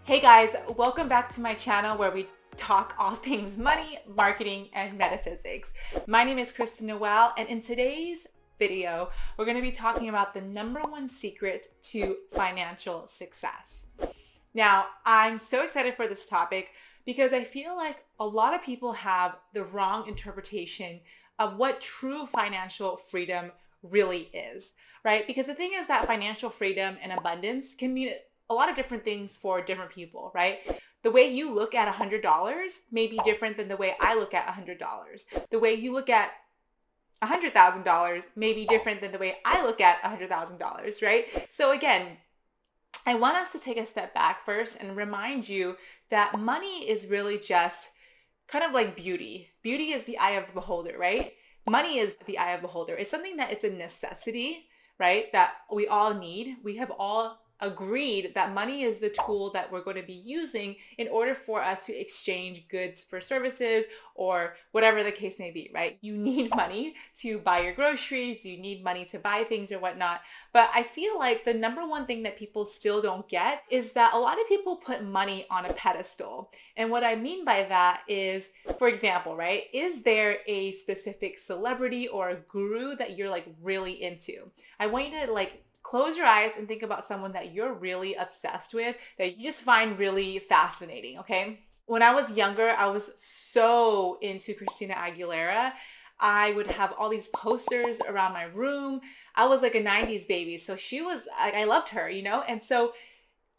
Hey guys, welcome back to my channel where we talk all things money, marketing, and metaphysics. My name is Kristen Noelle, and in today's video, we're going to be talking about the #1 secret to financial success. Now, I'm so excited for this topic because I feel like a lot of people have the wrong interpretation of what true financial freedom really is, right? Because the thing is that financial freedom and abundance can mean a lot of different things for different people, right? The way you look at $100 may be different than the way I look at $100. The way you look at $100,000 may be different than the way I look at $100,000, right? So again, I want us to take a step back first and remind you that money is really just kind of like beauty. Beauty is the eye of the beholder, right? Money is the eye of the beholder. It's something that it's a necessity, right? That we all need. We have all agreed that money is the tool that we're going to be using in order for us to exchange goods for services or whatever the case may be, right? You need money to buy your groceries, you need money to buy things or whatnot. But I feel like the #1 thing that people still don't get is that a lot of people put money on a pedestal. And what I mean by that is, for example, right? Is there a specific celebrity or a guru that you're like really into? I want you to like close your eyes and think about someone that you're really obsessed with, that you just find really fascinating, okay? When I was younger, I was so into Christina Aguilera. I would have all these posters around my room. I was like a 90s baby, so I loved her, you know? And so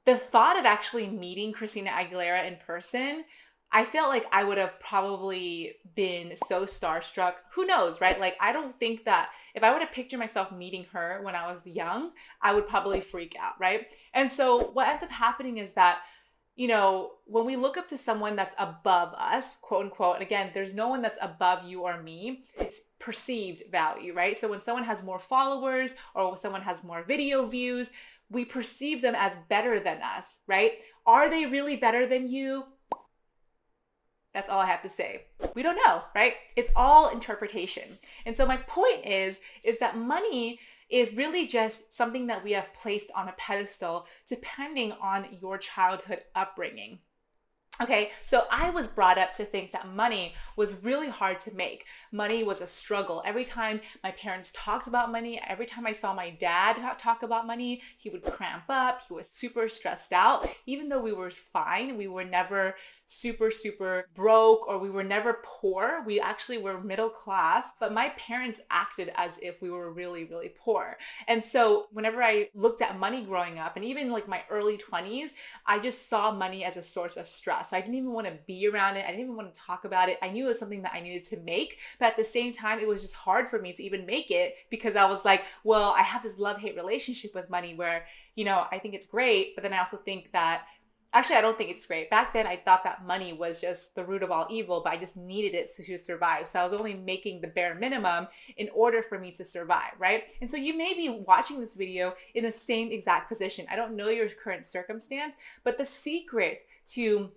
the thought of actually meeting Christina Aguilera in person, I felt like I would have probably been so starstruck. Who knows, right? Like, I don't think that if I were to picture myself meeting her when I was young, I would probably freak out, right? And so what ends up happening is that, when we look up to someone that's above us, quote unquote, and again, there's no one that's above you or me, it's perceived value, right? So when someone has more followers or when someone has more video views, we perceive them as better than us, right? Are they really better than you? That's all I have to say. We don't know, right? It's all interpretation. And so my point is that money is really just something that we have placed on a pedestal depending on your childhood upbringing. Okay, so I was brought up to think that money was really hard to make. Money was a struggle. Every time my parents talked about money, every time I saw my dad talk about money, he would cramp up. He was super stressed out. Even though we were fine, we were never super broke or we were never poor. We actually were middle class, but my parents acted as if we were really poor. And so whenever I looked at money growing up and even like my early 20s, I just saw money as a source of stress. So I didn't even want to be around it. I didn't even want to talk about it. I knew it was something that I needed to make, but at the same time, it was just hard for me to even make it because I was like, well, I have this love-hate relationship with money where, I think it's great, but then I also think that actually, I don't think it's great. Back then, I thought that money was just the root of all evil, but I just needed it to survive. So I was only making the bare minimum in order for me to survive, right? And so you may be watching this video in the same exact position. I don't know your current circumstance, but the secret to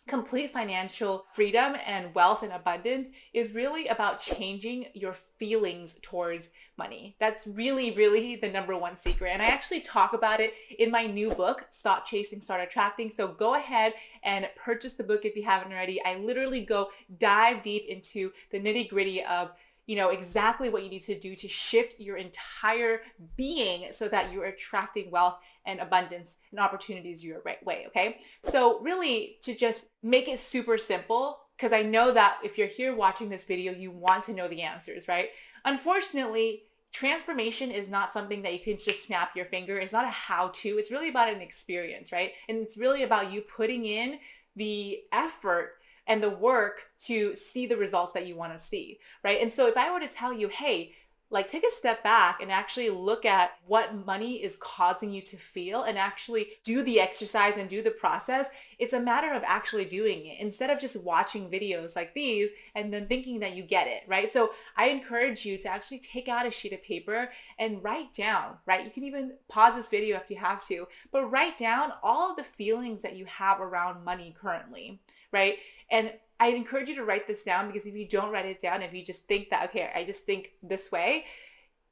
complete financial freedom and wealth and abundance is really about changing your feelings towards money. That's really the #1 secret. And I actually talk about it in my new book, Stop Chasing, Start Attracting. So go ahead and purchase the book if you haven't already. I literally go dive deep into the nitty-gritty of exactly what you need to do to shift your entire being so that you're attracting wealth and abundance and opportunities your right way, okay? So really to just make it super simple, because I know that if you're here watching this video, you want to know the answers, right? Unfortunately, transformation is not something that you can just snap your finger. It's not a how-to. It's really about an experience, right? And it's really about you putting in the effort and the work to see the results that you want to see, right? And so if I were to tell you, hey, like take a step back and actually look at what money is causing you to feel and actually do the exercise and do the process, it's a matter of actually doing it instead of just watching videos like these and then thinking that you get it, right? So I encourage you to actually take out a sheet of paper and write down, right? You can even pause this video if you have to, but write down all of the feelings that you have around money currently, right? And I encourage you to write this down because if you don't write it down, if you just think that, okay, I just think this way,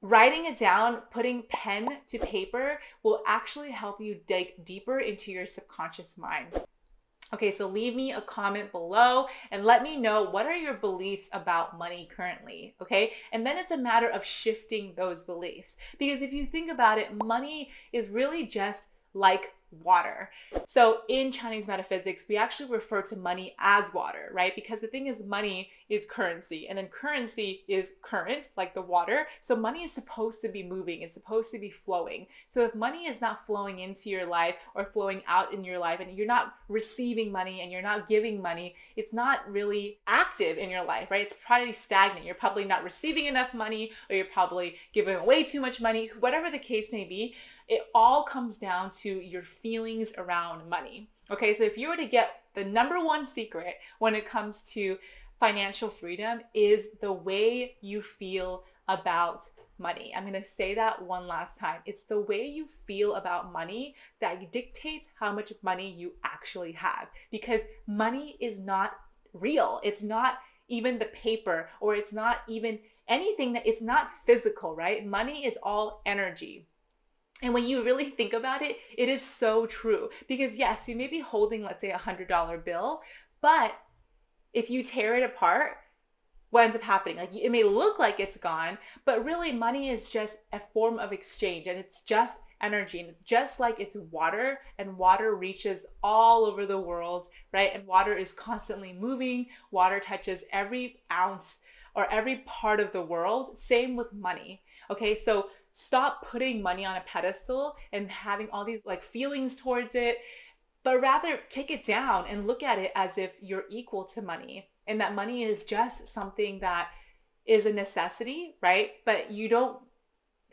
Writing it down, putting pen to paper will actually help you dig deeper into your subconscious mind. Okay, so leave me a comment below and let me know what are your beliefs about money currently, okay? And then it's a matter of shifting those beliefs. Because if you think about it, money is really just like water. So in Chinese metaphysics, we actually refer to money as water, right? Because the thing is, money is currency, and then currency is current, like the water. So money is supposed to be moving, it's supposed to be flowing. So if money is not flowing into your life or flowing out in your life, and you're not receiving money and you're not giving money, it's not really active in your life, right? It's probably stagnant. You're probably not receiving enough money, or you're probably giving away too much money, whatever the case may be. It all comes down to your feelings around money. Okay, so if you were to get the number one secret when it comes to financial freedom, is the way you feel about money. I'm going to say that one last time. It's the way you feel about money that dictates how much money you actually have, because money is not real. It's not even the paper, or it's not even anything that it's not physical, right? Money is all energy. And when you really think about it, it is so true. Because yes, you may be holding, let's say, $100 bill, but if you tear it apart, what ends up happening? Like, it may look like it's gone, but really money is just a form of exchange, and it's just energy. And just like it's water, and water reaches all over the world, right? And water is constantly moving. Water touches every ounce or every part of the world. Same with money. Okay, so stop putting money on a pedestal and having all these like feelings towards it, but rather take it down and look at it as if you're equal to money, and that money is just something that is a necessity, right? But you don't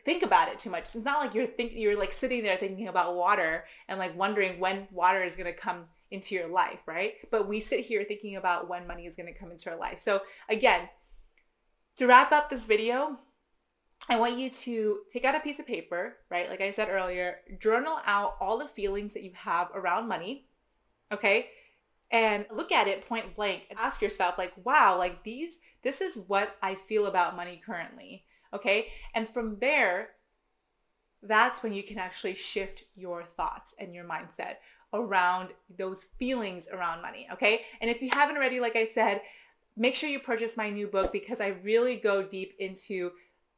think about it too much. It's not like you're like sitting there thinking about water and like wondering when water is going to come into your life, right? But we sit here thinking about when money is going to come into our life. So again, to wrap up this video, I want you to take out a piece of paper, right? Like I said earlier, journal out all the feelings that you have around money, okay? And look at it point blank and ask yourself, like, wow, like this is what I feel about money currently, okay? And from there, that's when you can actually shift your thoughts and your mindset around those feelings around money, okay? And if you haven't already, like I said, make sure you purchase my new book, because I really go deep into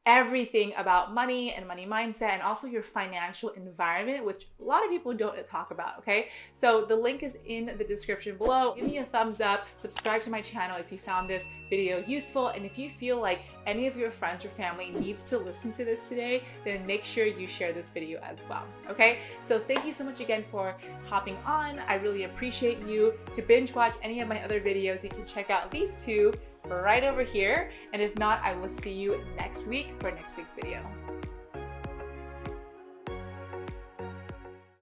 everything about money and money mindset, and also your financial environment, which a lot of people don't talk about, okay? So the link is in the description below. Give me a thumbs up, subscribe to my channel if you found this video useful, and if you feel like any of your friends or family needs to listen to this today, then make sure you share this video as well, okay? So thank you so much again for hopping on. I really appreciate you. To binge watch any of my other videos, you can check out these two right over here. And if not, I will see you next week for next week's video.